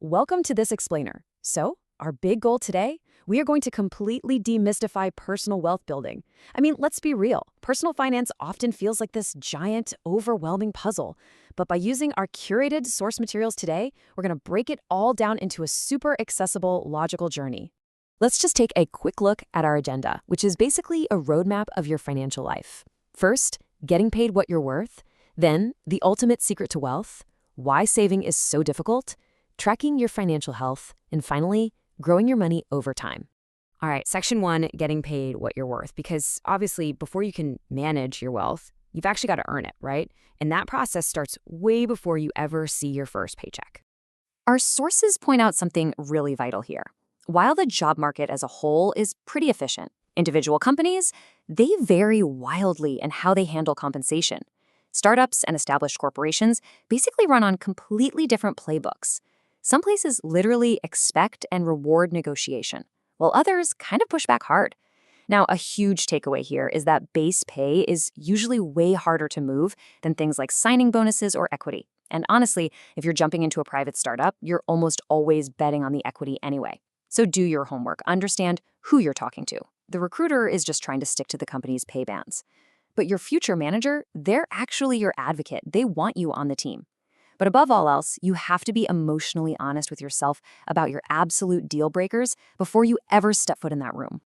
Welcome to This Explainer. So, our big goal today, we are going to completely demystify personal wealth building. I mean, let's be real. Personal finance often feels like this giant, overwhelming puzzle. But by using our curated source materials today, we're going to break it all down into a super accessible, logical journey. Let's just take a quick look at our agenda, which is basically a roadmap of your financial life. First, getting paid what you're worth. Then, the ultimate secret to wealth, why saving is so difficult, tracking your financial health, and finally, growing your money over time. All right, section 1, getting paid what you're worth, because obviously before you can manage your wealth, you've actually got to earn it, right? And that process starts way before you ever see your first paycheck. Our sources point out something really vital here. While the job market as a whole is pretty efficient, individual companies, they vary wildly in how they handle compensation. Startups and established corporations basically run on completely different playbooks. Some places literally expect and reward negotiation, while others kind of push back hard. Now, a huge takeaway here is that base pay is usually way harder to move than things like signing bonuses or equity. And honestly, if you're jumping into a private startup, you're almost always betting on the equity anyway. So do your homework. Understand who you're talking to. The recruiter is just trying to stick to the company's pay bands. But your future manager, they're actually your advocate. They want you on the team. But above all else, you have to be emotionally honest with yourself about your absolute deal breakers before you ever step foot in that room.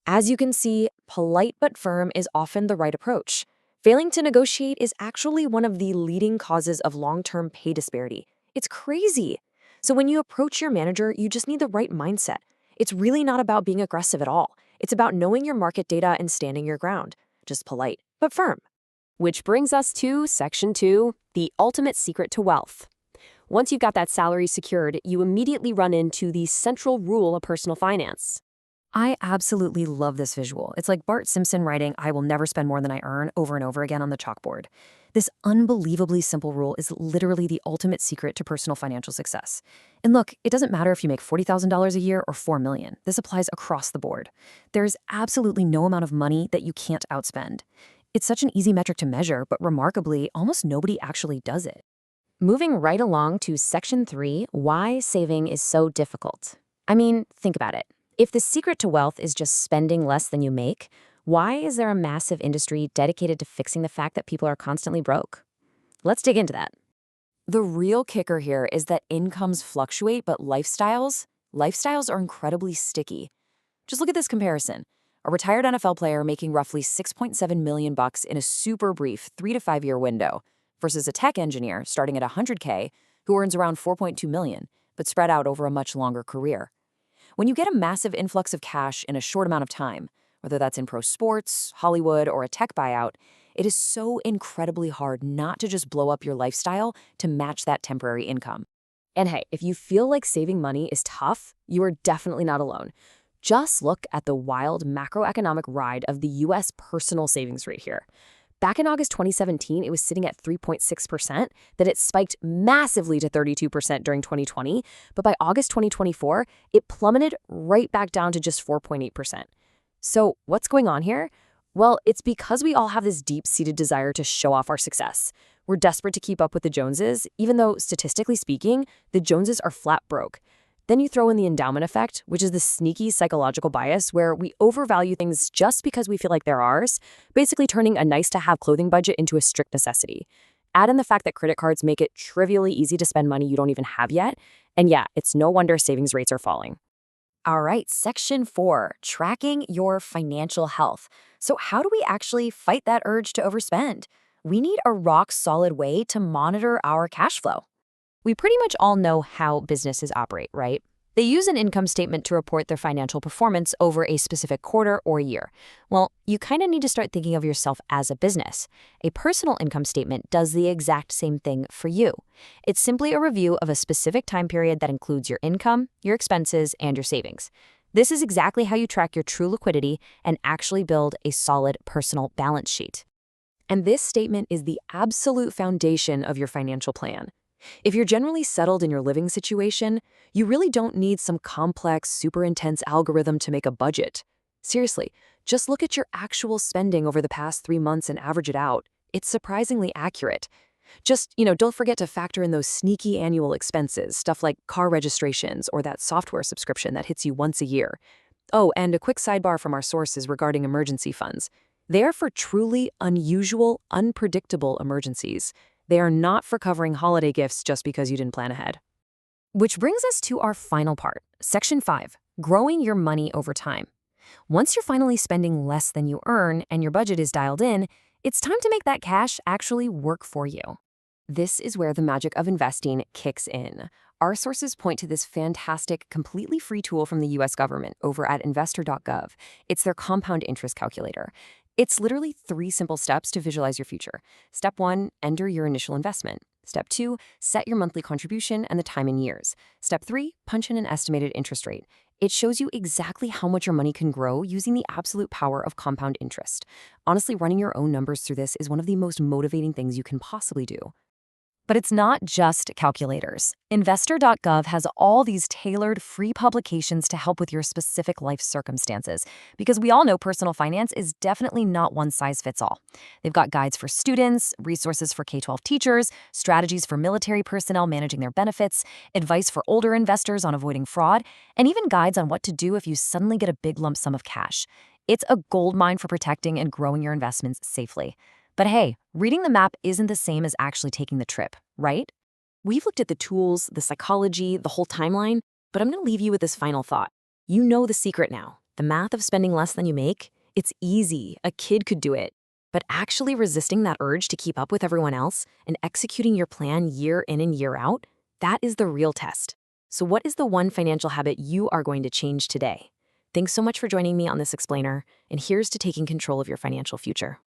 As you can see, polite but firm is often the right approach. Failing to negotiate is actually one of the leading causes of long-term pay disparity. It's crazy. So when you approach your manager, you just need the right mindset. It's really not about being aggressive at all. It's about knowing your market data and standing your ground. Just polite, but firm. Which brings us to section 2, the ultimate secret to wealth. Once you've got that salary secured, you immediately run into the central rule of personal finance. I absolutely love this visual. It's like Bart Simpson writing, "I will never spend more than I earn," over and over again on the chalkboard. This unbelievably simple rule is literally the ultimate secret to personal financial success. And look, it doesn't matter if you make $40,000 a year or $4 million. This applies across the board. There's absolutely no amount of money that you can't outspend. It's such an easy metric to measure, but remarkably, almost nobody actually does it. Moving right along to section 3, why saving is so difficult. I mean, think about it. If the secret to wealth is just spending less than you make, why is there a massive industry dedicated to fixing the fact that people are constantly broke? Let's dig into that. The real kicker here is that incomes fluctuate, but lifestyles are incredibly sticky. Just look at this comparison. A retired NFL player making roughly $6.7 million in a super brief 3 to 5 year window versus a tech engineer starting at $100K who earns around $4.2 million, but spread out over a much longer career. When you get a massive influx of cash in a short amount of time, whether that's in pro sports, Hollywood, or a tech buyout, it is so incredibly hard not to just blow up your lifestyle to match that temporary income. And hey, if you feel like saving money is tough, you are definitely not alone. Just look at the wild macroeconomic ride of the U.S. personal savings rate here. Back in August 2017, it was sitting at 3.6%, then it spiked massively to 32% during 2020, but by August 2024, it plummeted right back down to just 4.8%. So what's going on here? Well, it's because we all have this deep-seated desire to show off our success. We're desperate to keep up with the Joneses, even though, statistically speaking, the Joneses are flat broke. Then you throw in the endowment effect, which is the sneaky psychological bias where we overvalue things just because we feel like they're ours, basically turning a nice-to-have clothing budget into a strict necessity. Add in the fact that credit cards make it trivially easy to spend money you don't even have yet, and yeah, it's no wonder savings rates are falling. All right, section 4, tracking your financial health. So how do we actually fight that urge to overspend? We need a rock-solid way to monitor our cash flow. We pretty much all know how businesses operate, right? They use an income statement to report their financial performance over a specific quarter or year. Well, you kind of need to start thinking of yourself as a business. A personal income statement does the exact same thing for you. It's simply a review of a specific time period that includes your income, your expenses, and your savings. This is exactly how you track your true liquidity and actually build a solid personal balance sheet. And this statement is the absolute foundation of your financial plan. If you're generally settled in your living situation, you really don't need some complex, super intense algorithm to make a budget. Seriously, just look at your actual spending over the past 3 months and average it out. It's surprisingly accurate. Just, don't forget to factor in those sneaky annual expenses, stuff like car registrations or that software subscription that hits you once a year. Oh, and a quick sidebar from our sources regarding emergency funds. They are for truly unusual, unpredictable emergencies. They are not for covering holiday gifts just because you didn't plan ahead. Which brings us to our final part, Section 5, growing your money over time. Once you're finally spending less than you earn and your budget is dialed in, it's time to make that cash actually work for you. This is where the magic of investing kicks in. Our sources point to this fantastic, completely free tool from the US government over at investor.gov. It's their compound interest calculator. It's literally 3 simple steps to visualize your future. Step 1, enter your initial investment. Step 2, set your monthly contribution and the time in years. Step 3, punch in an estimated interest rate. It shows you exactly how much your money can grow using the absolute power of compound interest. Honestly, running your own numbers through this is one of the most motivating things you can possibly do. But it's not just calculators. Investor.gov has all these tailored free publications to help with your specific life circumstances, because we all know personal finance is definitely not one size fits all. They've got guides for students, resources for K-12 teachers, strategies for military personnel managing their benefits, advice for older investors on avoiding fraud, and even guides on what to do if you suddenly get a big lump sum of cash. It's a goldmine for protecting and growing your investments safely. But hey, reading the map isn't the same as actually taking the trip, right? We've looked at the tools, the psychology, the whole timeline, but I'm going to leave you with this final thought. You know the secret now. The math of spending less than you make? It's easy. A kid could do it. But actually resisting that urge to keep up with everyone else and executing your plan year in and year out, that is the real test. So what is the one financial habit you are going to change today? Thanks so much for joining me on this explainer, and here's to taking control of your financial future.